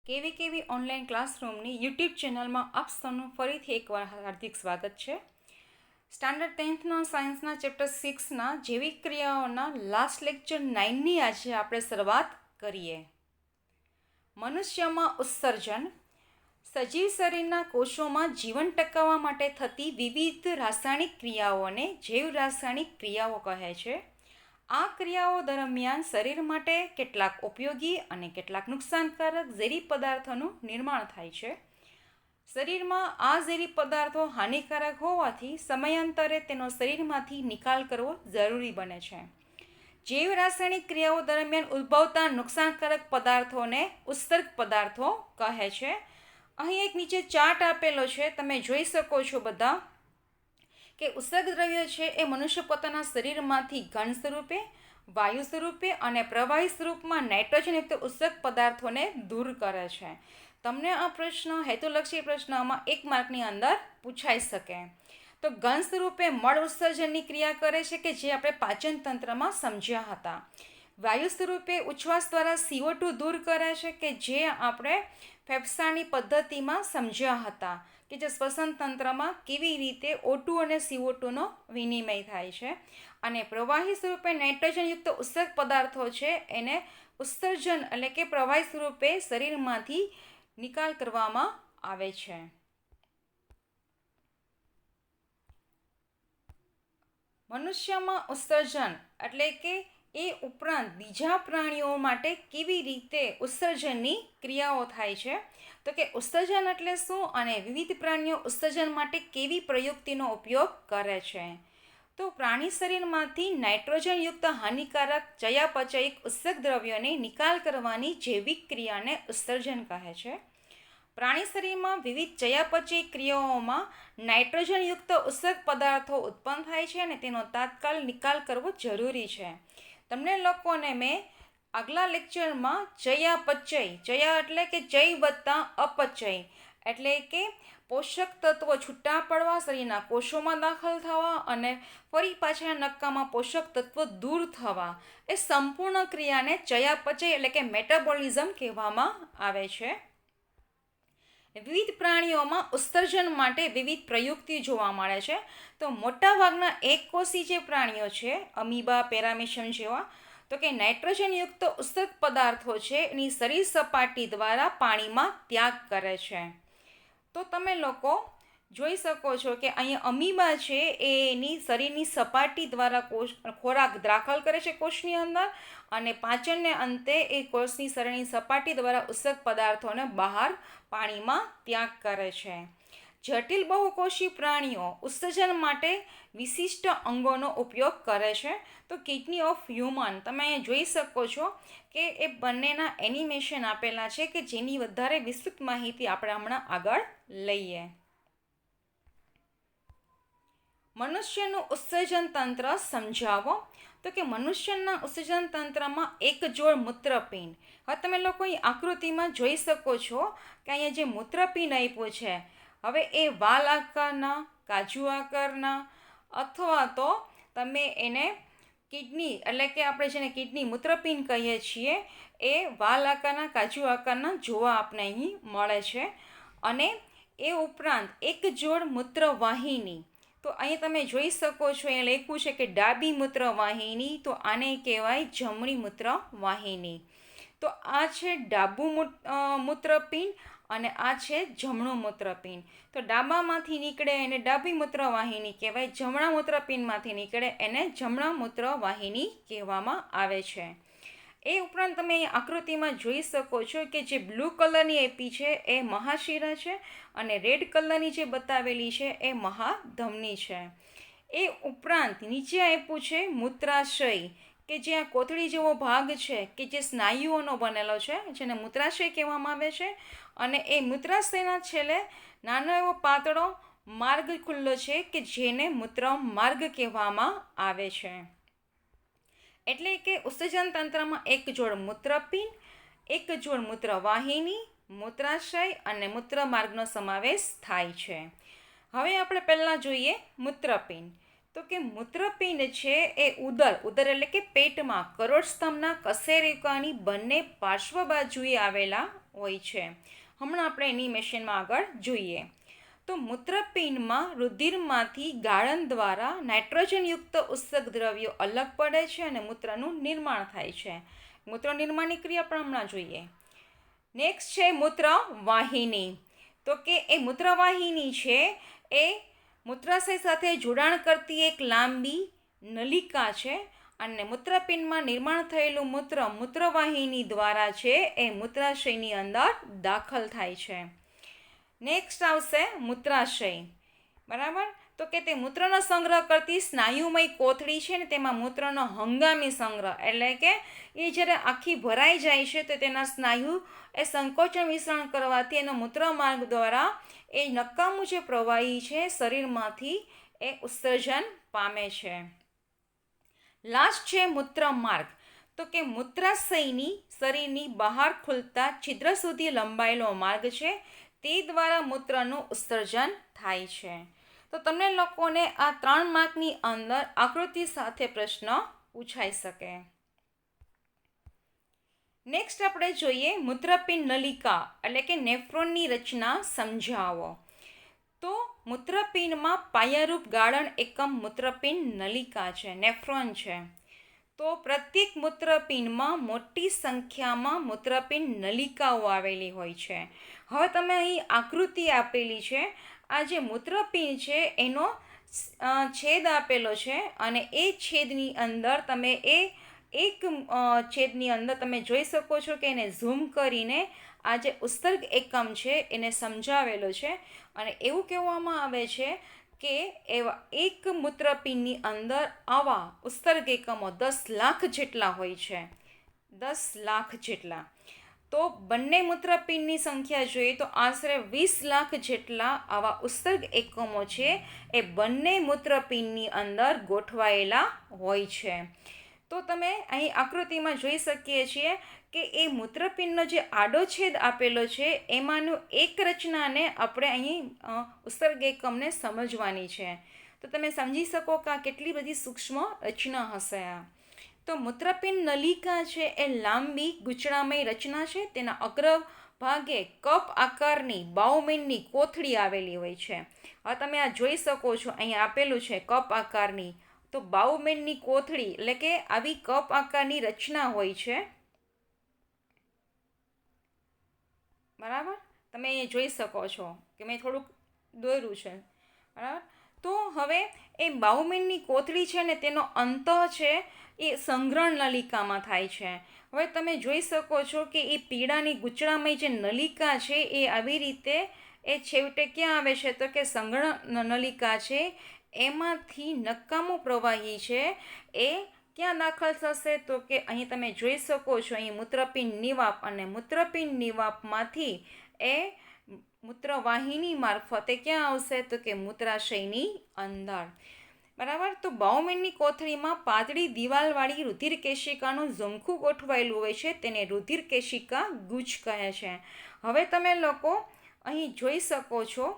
કેવી online ક્લાસરૂમની YouTube ચેનલમાં આપ સૌનું ફરીથી એકવાર હાર્દિક સ્વાગત છે. સ્ટાન્ડર્ડ 10થના સાયન્સના ચેપ્ટર 6ના જૈવિક ક્રિયાઓના લાસ્ટ લેક્ચર 9ની આજે આપણે શરૂઆત કરીએ. મનુષ્યમાં ઉત્સર્જન. સજીવ શરીરના કોષોમાં જીવન ટકાવવા માટે થતી વિવિધ રાસાયણિક ક્રિયાઓને જૈવ રાસાયણિક ક્રિયાઓ કહે છે. આ ક્રિયાઓ દરમિયાન શરીર માટે કેટલાક ઉપયોગી અને કેટલાક નુકસાનકારક ઝેરી પદાર્થોનું નિર્માણ થાય છે. શરીરમાં આ ઝેરી પદાર્થો હાનિકારક હોવાથી સમયાંતરે તેનો શરીરમાંથી નિકાલ કરવો જરૂરી બને છે. જૈવ રાસાયણિક ક્રિયાઓ દરમિયાન ઉદ્ભવતા નુકસાનકારક પદાર્થોને ઉત્સર્ગ પદાર્થો કહે છે. અહીં એક નીચે ચાર્ટ આપેલો છે, તમે જોઈ શકો છો બધા કે ઉત્સર્ગ દ્રવ્ય છે એ મનુષ્ય પોતાના શરીરમાંથી ઘન સ્વરૂપે, વાયુ સ્વરૂપે અને પ્રવાહી સ્વરૂપમાં નાઇટ્રોજનયુક્ત ઉત્સર્ગ પદાર્થોને દૂર કરે છે. તમને આ પ્રશ્ન હેતુલક્ષી પ્રશ્નમાં 1 માર્કની અંદર પૂછાઈ શકે. તો ઘન સ્વરૂપે મળ ઉત્સર્જનની ક્રિયા કરે છે કે જે આપણે પાચન તંત્રમાં સમજ્યા હતા. વાયુ સ્વરૂપે ઉચ્છ્વાસ દ્વારા CO2 દૂર કરે છે કે જે આપણે ફેફસાની પદ્ધતિમાં સમજ્યા હતા કે જે શ્વસન તંત્રમાં કેવી રીતે O2 અને CO2નો વિનિમય થાય છે. અને પ્રવાહી સ્વરૂપે નાઇટ્રોજનયુક્ત ઉત્સર્ગ પદાર્થો છે એને ઉત્સર્જન એટલે કે પ્રવાહી સ્વરૂપે શરીરમાંથી નિકાલ કરવામાં આવે છે. મનુષ્યમાં ઉત્સર્જન એટલે કે એ ઉપરાંત બીજા પ્રાણીઓ માટે કેવી રીતે ઉત્સર્જનની ક્રિયાઓ થાય છે. તો કે ઉત્સર્જન એટલે શું અને વિવિધ પ્રાણીઓ ઉત્સર્જન માટે કેવી પ્રયુક્તિનો ઉપયોગ કરે છે. તો પ્રાણી શરીરમાંથી નાઇટ્રોજનયુક્ત હાનિકારક ચયાપચયિક ઉત્સર્ગ દ્રવ્યોને નિકાલ કરવાની જૈવિક ક્રિયાને ઉત્સર્જન કહે છે. પ્રાણી શરીરમાં વિવિધ ચયાપચયિક ક્રિયાઓમાં નાઇટ્રોજનયુક્ત ઉત્સર્ગ પદાર્થો ઉત્પન્ન થાય છે અને તેનો તાત્કાલિક નિકાલ કરવો જરૂરી છે. તમને લોકોને મેં આગલા લેક્ચરમાં ચયા એટલે કે ચય વત્તા અપચય એટલે કે પોષક તત્વો છૂટા પડવા, શરીરના કોષોમાં દાખલ થવા અને ફરી પાછા નક્કામાં પોષક તત્વો દૂર થવા, એ સંપૂર્ણ ક્રિયાને ચયાપચય એટલે કે મેટાબોલિઝમ કહેવામાં આવે છે. વિવિધ પ્રાણીઓમાં ઉત્સર્જન માટે વિવિધ પ્રયુક્તિ જોવા મળે છે. તો મોટાભાગના એકકોષી જે પ્રાણીઓ છે, અમીબા, પેરામેશિયમ જેવા, તો કે નાઇટ્રોજનયુક્ત ઉત્સર્ગ પદાર્થો છે એની શરીર સપાટી દ્વારા પાણીમાં ત્યાગ કરે છે. તો તમે લોકો જોઈ શકો છો કે અહીંયા અમીબા છે એ એની શરીરની સપાટી દ્વારા ખોરાક દાખલ કરે છે કોષની અંદર અને પાચનને અંતે એ કોષની શરીરની સપાટી દ્વારા ઉત્સર્ગ પદાર્થોને બહાર પાણીમાં ત્યાગ કરે છે. જટિલ બહુકોષી પ્રાણીઓ ઉત્સર્જન માટે વિશિષ્ટ અંગોનો ઉપયોગ કરે છે. તો કિડની ઓફ હ્યુમન તમે અહીંયા જોઈ શકો છો કે એ બંનેના એનિમેશન આપેલા છે કે જેની વધારે વિસ્તૃત માહિતી આપણે હમણાં આગળ લઈએ. મનુષ્યનું ઉત્સર્જન તંત્ર સમજાવો. તો કે મનુષ્યના ઉત્સર્જન તંત્રમાં એક જોડ મૂત્રપિંડ. હવે તમે લોકો અહીં આકૃતિમાં જોઈ શકો છો કે અહીંયા જે મૂત્રપિંડ આપ્યું છે, હવે એ વાલ આકારના, કાજુ આકારના અથવા તો તમે એને કિડની એટલે કે આપણે જેને કિડની મૂત્રપિંડ કહીએ છીએ એ વાલ આકારના, કાજુ આકારના જોવા આપણે અહીં મળે છે. અને એ ઉપરાંત એક જોડ મૂત્રવાહિની. તો અહીં તમે જોઈ શકો છો એ લખ્યું છે કે ડાબી મૂત્રવાહિની, તો આને કહેવાય જમણી મૂત્રવાહિની. તો આ છે ડાબું મૂત્રપિંડ અને આ છે જમણું મૂત્રપિંડ. તો ડાબામાંથી નીકળે એને ડાબી મૂત્રવાહિની કહેવાય, જમણા મૂત્રપિંડમાંથી નીકળે એને જમણા મૂત્રવાહિની કહેવામાં આવે છે. એ ઉપરાંત તમે આકૃતિમાં જોઈ શકો છો કે જે બ્લુ કલરની આપી છે એ મહાશિરા છે અને રેડ કલરની જે બતાવેલી છે એ મહાધમની છે. એ ઉપરાંત નીચે આપ્યું છે મૂત્રાશય કે જે આ કોથળી જેવો ભાગ છે કે જે સ્નાયુઓનો બનેલો છે જેને મૂત્રાશય કહેવામાં આવે છે. અને એ મૂત્રાશયના છેલ્લે નાનો એવો પાતળો માર્ગ ખુલ્લો છે કે જેને મૂત્ર માર્ગ કહેવામાં આવે છે. એટલે કે ઉત્સર્જન તંત્રમાં એક જોડ મૂત્રપિંડ, એક જોડ મૂત્રવાહિની, મૂત્રાશય અને મૂત્રમાર્ગનો સમાવેશ થાય છે. હવે આપણે પહેલાં જોઈએ મૂત્રપિંડ. તો કે મૂત્રપિંડ છે એ ઉદર એટલે કે પેટમાં કરોડસ્તંભના કશેરુકની બંને પાર્શ્વ બાજુએ આવેલા હોય છે. હમણાં આપણે એનિમેશનમાં આગળ જોઈએ. તો મૂત્રપિંડમાં રુધિરમાંથી ગાળણ દ્વારા નાઇટ્રોજનયુક્ત ઉત્સર્ગ દ્રવ્યો અલગ પડે છે અને મૂત્રનું નિર્માણ થાય છે. મૂત્ર નિર્માણની ક્રિયા પણ હમણાં જોઈએ. નેક્સ્ટ છે મૂત્રવાહિની. તો કે એ મૂત્રવાહિની છે એ મૂત્રાશય સાથે જોડાણ કરતી એક લાંબી નલિકા છે અને મૂત્રપિંડમાં નિર્માણ થયેલું મૂત્ર મૂત્રવાહિની દ્વારા છે એ મૂત્રાશયની અંદર દાખલ થાય છે. નેક્સ્ટ આવશે મૂત્રાશય. બરાબર. તો કે તે મૂત્રનો સંગ્રહ કરતી સ્નાયુમય કોથળી છે ને તેમાં મૂત્રનો હંગામી સંગ્રહ એટલે કે એ જ્યારે આખી ભરાઈ જાય છે તો તેના સ્નાયુ એ સંકોચન વિસ્તરણ કરવાથી એનો મૂત્રમાર્ગ દ્વારા એ નકામું જે પ્રવાહી છે શરીરમાંથી એ ઉત્સર્જન પામે છે. લાસ્ટ છે મૂત્રમાર્ગ. તો કે મૂત્રાશયની શરીરની બહાર ખુલતા છિદ્ર સુધી લંબાયેલો માર્ગ છે તે દ્વારા મૂત્રનું ઉત્સર્જન થાય છે. તો તમને લોકોને આ 3 માર્કની અંદર આકૃતિ સાથે પ્રશ્ન પૂછાઈ શકે. નેક્સ્ટ આપણે જોઈએ મૂત્રપિંડ નલિકા એટલે કે નેફ્રોનની રચના સમજાવો. તો મૂત્રપિંડમાં પાયારૂપ ગાળણ એકમ મૂત્રપિંડ નલિકા છે, નેફ્રોન છે. તો પ્રત્યેક મૂત્રપિંડમાં મોટી સંખ્યામાં મૂત્રપિંડ નલિકાઓ આવેલી હોય છે. હવે તમે અહીં આકૃતિ આપેલી છે. આ જે મૂત્રપિંડ છે એનો છેદ આપેલો છે અને એ છેદની અંદર તમે એક છેદની અંદર તમે જોઈ શકો છો કે એને ઝૂમ કરીને આ જે ઉત્સર્ગ એકમ છે એને સમજાવેલો છે અને એવું કહેવામાં આવે છે કે એવા એક મૂત્રપિંડની અંદર આવા ઉત્સર્ગ એકમો 10 લાખ જેટલા હોય છે. 10 લાખ જેટલા. તો બંને મૂત્રપિંડની સંખ્યા જોઈએ તો આશરે 20 લાખ જેટલા આવા ઉત્સર્ગ એકમો છે એ બંને મૂત્રપિંડની અંદર ગોઠવાયેલા હોય છે. તો તમે અહીં આકૃતિમાં જોઈ શકીએ છીએ કે એ મૂત્રપિંડનો જે આડો છેદ આપેલો છે એમાંનું એક રચનાને આપણે અહીં ઉત્સર્ગ એકમને સમજવાની છે. તો તમે સમજી શકો કે આ કેટલી બધી સૂક્ષ્મ રચના હશે. આ તો મૂત્રપિંડ નલિકા છે એ લાંબી ગૂંચળામય રચના છે. તેના અગ્ર ભાગે કપ આકારની બાઉમેનની કોથળી આવેલી હોય છે. હવે તમે આ જોઈ શકો છો, અહીંયા આપેલું છે કપ આકારની. તો બાઉમેનની કોથળી એટલે કે આવી કપ આકારની રચના હોય છે. બરાબર. તમે અહીંયા જોઈ શકો છો કે મેં થોડુંક દોર્યું છે. બરાબર. તો હવે એ બાઉમેનની કોથળી છે ને તેનો અંત છે એ સંગ્રહણ નલિકામાં થાય છે. હવે તમે જોઈ શકો છો કે એ પીળાની ગૂંચળામય જે નલિકા છે એ આવી રીતે એ છેવટે ક્યાં આવે છે તો કે સંગ્રહણ નલિકા છે એમાંથી નકામું પ્રવાહી છે એ ક્યાં દાખલ થશે તો કે અહીં તમે જોઈ શકો છો અહીં મૂત્રપિંડ નિવાપ અને મૂત્રપિંડ નિવાપમાંથી એ મૂત્રવાહિની મારફતે ક્યાં આવશે તો કે મૂત્રાશયની અંદર. બરાબર. તો બાઉમેનની કોથળીમાં પાતળી દિવાલવાળી રુધિર કેશિકાનું ઝુમખું ગોઠવાયેલું હોય છે તેને રુધિર કેશિકા ગુચ્છ કહે છે. હવે તમે લોકો અહીં જોઈ શકો છો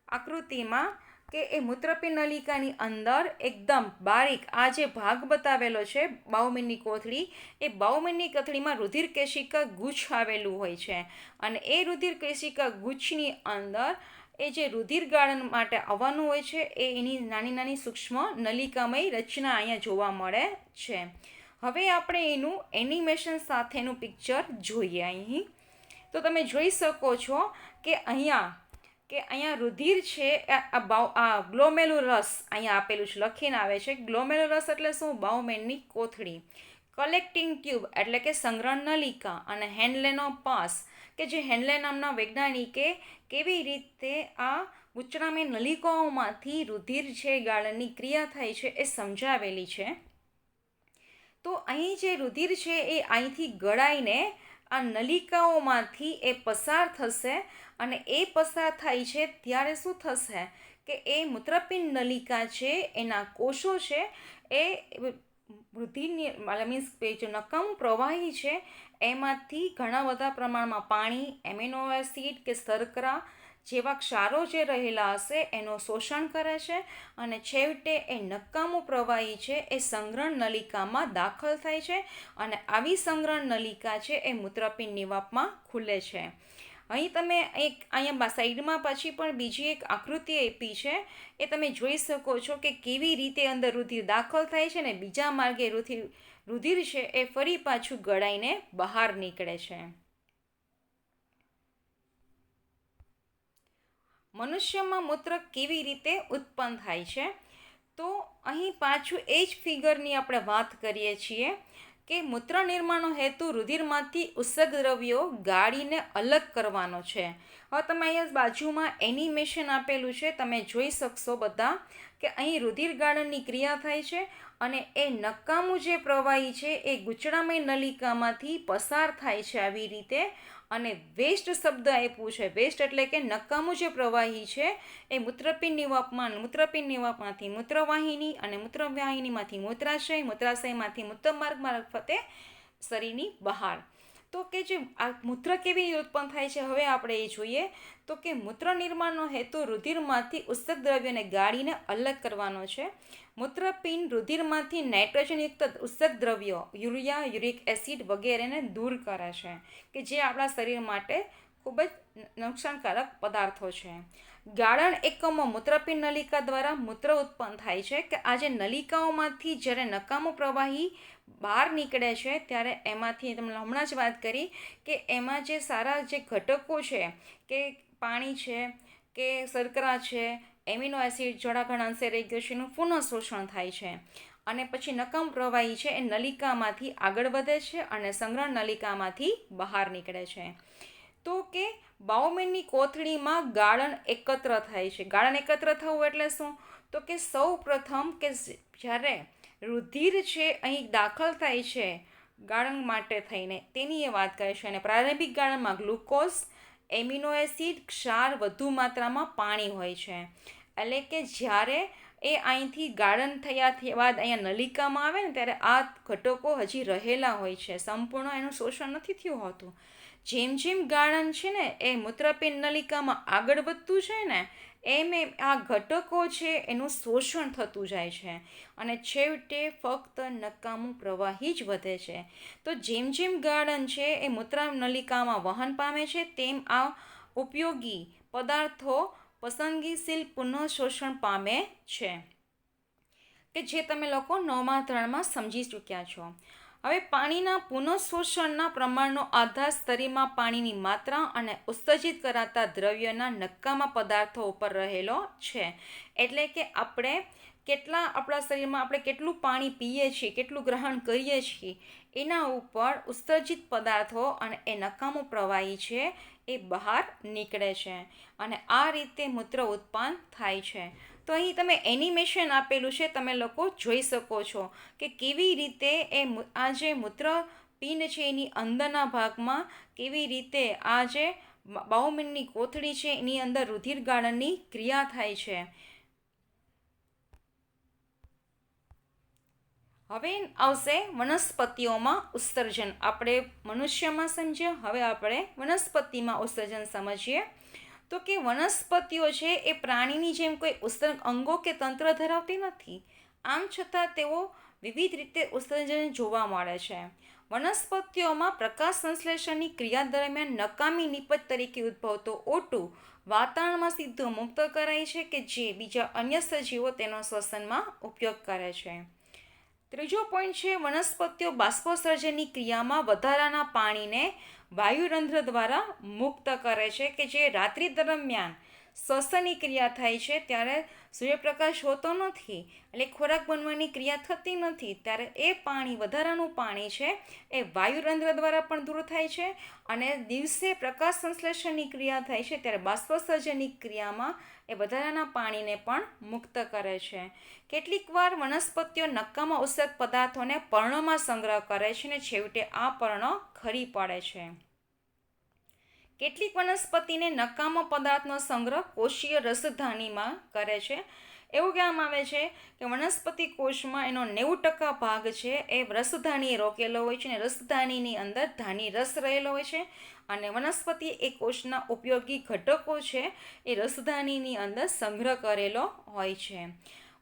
આકૃતિમાં કે એ મૂત્રપિંડ નલિકાની અંદર એકદમ બારીક આ જે ભાગ બતાવેલો છે બાઉમેનની કોથળી, એ બાઉમેનની કોથળીમાં રુધિર કેશિકા ગુચ્છ આવેલું હોય છે અને એ રુધિર કેશિકા ગુચ્છની અંદર એ જે રુધિર ગાળણ માટે આવવાનું હોય છે એ એની નાની નાની સૂક્ષ્મ નલિકામય રચના અહીંયા જોવા મળે છે. હવે આપણે એનું એનિમેશન સાથેનું પિક્ચર જોઈએ અહીં. તો તમે જોઈ શકો છો કે અહીંયા રુધિર છે આ ગ્લોમેરુલસ અહીંયા આપેલું છે, લખીને આવે છે. ગ્લોમેરુલસ એટલે શું? બાઉમેનની કોથળી. કલેક્ટિંગ ટ્યુબ એટલે કે સંગ્રહણ નલિકા અને હેન્ડલેનો પાસ કે જે હેન્ડલે નામના વૈજ્ઞાનિકે કેવી રીતે આ ગૂંચળામય નલિકાઓમાંથી રુધિર છે ગાળણની ક્રિયા થાય છે એ સમજાવેલી છે. તો અહીં જે રુધિર છે એ અહીંથી ગળાઈને આ નલિકાઓમાંથી એ પસાર થશે અને એ પસાર થાય છે ત્યારે શું થશે કે એ મૂત્રપિંડ નલિકા છે એના કોષો છે એ રુધિરની મીન્સ જે નકામું પ્રવાહી છે એમાંથી ઘણા બધા પ્રમાણમાં પાણી, એમિનો એસિડ કે શર્કરા જેવા ક્ષારો જે રહેલા હશે એનું શોષણ કરે છે અને છેવટે એ નકામું પ્રવાહી છે એ સંગ્રહણ નલિકામાં દાખલ થાય છે અને આવી સંગ્રહણ નલિકા છે એ મૂત્રપિંડ નિવાપમાં ખુલે છે. અહીં તમે અહીંયા સાઈડમાં પછી પણ બીજી એક આકૃતિ આપી છે, એ તમે જોઈ શકો છો કે કેવી રીતે અંદર રુધિર દાખલ થાય છે ને બીજા માર્ગે રુધિર છે એ ફરી પાછું ગળાઈને બહાર નીકળે છે. મનુષ્યમાં મૂત્ર કેવી રીતે ઉત્પન્ન થાય છે, તો અહીં પાછું એ જ ફિગરની આપણે વાત કરીએ છીએ કે મૂત્ર નિર્માણનો હેતુ રુધિરમાંથી ઉત્સર્ગ દ્રવ્યો ગાળીને અલગ કરવાનો છે. હવે તમે અહીંયા બાજુમાં એનિમેશન આપેલું છે, તમે જોઈ શકશો બધા કે અહીં રુધિર ગાળણની ક્રિયા થાય છે અને એ નકામું જે પ્રવાહી છે એ ગૂંચળામય નલિકામાંથી પસાર થાય છે આવી રીતે. અને વેસ્ટ શબ્દ આપ્યું છે, વેસ્ટ એટલે કે નકામું જે પ્રવાહી છે એ મૂત્રપિંડ નિવાપમાંથી મૂત્રવાહિની અને મૂત્રવાહિનીમાંથી મૂત્રાશય, મૂત્રાશયમાંથી મૂત્રમાર્ગ મારફતે શરીરની બહાર. તો કે જે આ મૂત્ર કેવી રીતે ઉત્પન્ન થાય છે હવે આપણે એ જોઈએ. તો કે મૂત્ર નિર્માણનો હેતુ રુધિરમાંથી ઉત્સર્ગ દ્રવ્યોને ગાળીને અલગ કરવાનો છે. મૂત્રપિંડ રુધિરમાંથી નાઇટ્રોજનયુક્ત ઉત્સર્ગ દ્રવ્યો યુરિયા, યુરિક એસિડ વગેરેને દૂર કરે છે કે જે આપણા શરીર માટે ખૂબ જ નુકસાનકારક પદાર્થો છે. ગાળણ એકમો મૂત્રપિંડ નલિકા દ્વારા મૂત્ર ઉત્પન્ન થાય છે કે આ જે નલિકાઓમાંથી જ્યારે નકામું પ્રવાહી બહાર નીકળે છે ત્યારે એમાંથી તમને હમણાં જ વાત કરી કે એમાં જે સારા જે ઘટકો છે કે પાણી છે કે શર્કરા છે, એમિનો એસિડ થોડા ઘણા અંશે રહી ગયો છે, એનું પુનઃ શોષણ થાય છે અને પછી નકામું પ્રવાહી છે એ નલિકામાંથી આગળ વધે છે અને સંગ્રહણ નલિકામાંથી બહાર નીકળે છે. તો કે બાઉમેનની કોથળીમાં ગાળણ એકત્ર થાય છે. ગાળણ એકત્ર થવું એટલે શું? તો કે સૌ પ્રથમ કે જ્યારે રુધિર છે અહીં દાખલ થાય છે ગાળણ માટે થઈને તેની એ વાત કરે છે. અને પ્રારંભિક ગાળણમાં ગ્લુકોઝ, એમિનો એસિડ, ક્ષાર, વધુ માત્રામાં પાણી હોય છે. એટલે કે જ્યારે એ અહીંથી ગાળણ થયા બાદ અહીંયા નલિકામાં આવે ને ત્યારે આ ઘટકો હજી રહેલા હોય છે, સંપૂર્ણ એનું શોષણ નથી થયું હોતું. જેમ જેમ ગાળણ છે ને એ મૂત્રપિંડ નલિકામાં આગળ વધતું છે ને એમ આ ઘટકો છે એનું શોષણ થતું જાય છે અને છેવટે ફક્ત નકામું પ્રવાહી જ વધે છે. તો જેમ જેમ ગાળણ છે એ મૂત્ર નલિકામાં વહન પામે છે તેમ આ ઉપયોગી પદાર્થો પસંદગીશીલ પુનઃ શોષણ પામે છે કે જે તમે લોકો 9મા ધોરણમાં સમજી ચૂક્યા છો. હવે પાણીના પુનઃશોષણના પ્રમાણનો આધાર શરીરમાં પાણીની માત્રા અને ઉત્સર્જિત કરાતા દ્રવ્યોના નકામા પદાર્થો ઉપર રહેલો છે. એટલે કે આપણે આપણા શરીરમાં આપણે કેટલું પાણી પીએ છીએ, કેટલું ગ્રહણ કરીએ છીએ એના ઉપર ઉત્સર્જિત પદાર્થો અને એ નકામું પ્રવાહી છે એ બહાર નીકળે છે અને આ રીતે મૂત્ર ઉત્પન્ન થાય છે. તો અહીં તમે એનિમેશન આપેલું છે, તમે લોકો જોઈ શકો છો કે કેવી રીતે આ જે મૂત્રપિંડ છે એની અંદરના ભાગમાં કેવી રીતે આ જે બાઉમેનની કોથળી છે એની અંદર રુધિર ગાળણની ક્રિયા થાય છે. હવે આવશે વનસ્પતિઓમાં ઉત્સર્જન. આપણે મનુષ્યમાં સમજ્યા, હવે આપણે વનસ્પતિમાં ઉત્સર્જન સમજીએ. તો કે વનસ્પતિઓ છે એ પ્રાણીની જેમ કોઈ ઉત્સર્ગ અંગો કે તંત્ર ધરાવતી નથી. આમ છતાં તેઓ વિવિધ રીતે ઉત્સર્જન જોવા મળે છે. વનસ્પતિઓમાં પ્રકાશ સંશ્લેષણની ક્રિયા દરમિયાન નકામી નિપજ તરીકે ઉદ્ભવતો O2 વાતાવરણમાં સીધો મુક્ત કરાય છે કે જે બીજા અન્ય સજીવો તેનો શ્વસનમાં ઉપયોગ કરે છે. ત્રીજો પોઈન્ટ છે વનસ્પતિઓ બાષ્પોત્સર્જનની ક્રિયામાં વધારાના પાણીને વાયુરંધ્ર દ્વારા મુક્ત કરે છે કે જે રાત્રિ દરમિયાન શ્વસનની ક્રિયા થાય છે ત્યારે સૂર્યપ્રકાશ હોતો નથી એટલે ખોરાક બનવાની ક્રિયા થતી નથી, ત્યારે એ પાણી વધારાનું પાણી છે એ વાયુરંધ્ર દ્વારા પણ દૂર થાય છે અને દિવસે પ્રકાશ સંશ્લેષણની ક્રિયા થાય છે ત્યારે બાષ્પોત્સર્જનની ક્રિયામાં એ વધારાના પાણીને પણ મુક્ત કરે છે. કેટલીક વાર વનસ્પતિઓ નકામા ઉત્સર્ગ પદાર્થોને પર્ણમાં સંગ્રહ કરે છે અને છેવટે આ પર્ણ ખરી પડે છે. કેટલીક વનસ્પતિને નકામા પદાર્થનો સંગ્રહ કોષીય રસધાનીમાં કરે છે એવું કહેવામાં આવે છે કે વનસ્પતિ કોષમાં એનો 90% ભાગ છે એ રસધાનીએ રોકેલો હોય છે, અને રસધાનીની અંદર ધાની રસ રહેલો હોય છે, અને વનસ્પતિ એ કોષના ઉપયોગી ઘટકો છે એ રસધાનીની અંદર સંગ્રહ કરેલો હોય છે.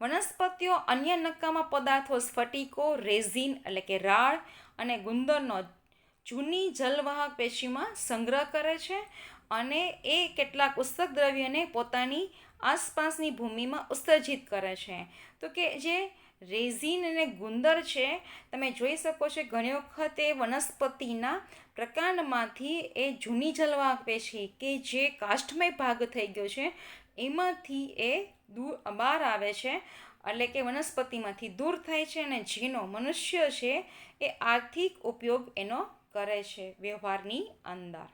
વનસ્પતિઓ અન્ય નકામા પદાર્થો, સ્ફટિકો, રેઝિન એટલે કે રાળ અને ગુંદરનો જૂની જલવાહક પેશીમાં સંગ્રહ કરે છે, અને એ કેટલાક ઉત્સર્ગ દ્રવ્યને પોતાની આસપાસની ભૂમિમાં ઉત્સર્જિત કરે છે. તો કે જે રેઝિન અને ગુંદર છે, તમે જોઈ શકો છો ઘણી વખત એ વનસ્પતિના પ્રકાંડમાંથી એ જૂની જલવાહક પેશી કે જે કાષ્ઠમય ભાગ થઈ ગયો છે એમાંથી એ બહાર આવે છે, એટલે કે વનસ્પતિમાંથી દૂર થાય છે, અને જેનો મનુષ્ય છે એ આર્થિક ઉપયોગ એનો કરે છે વ્યવહારની અંદર.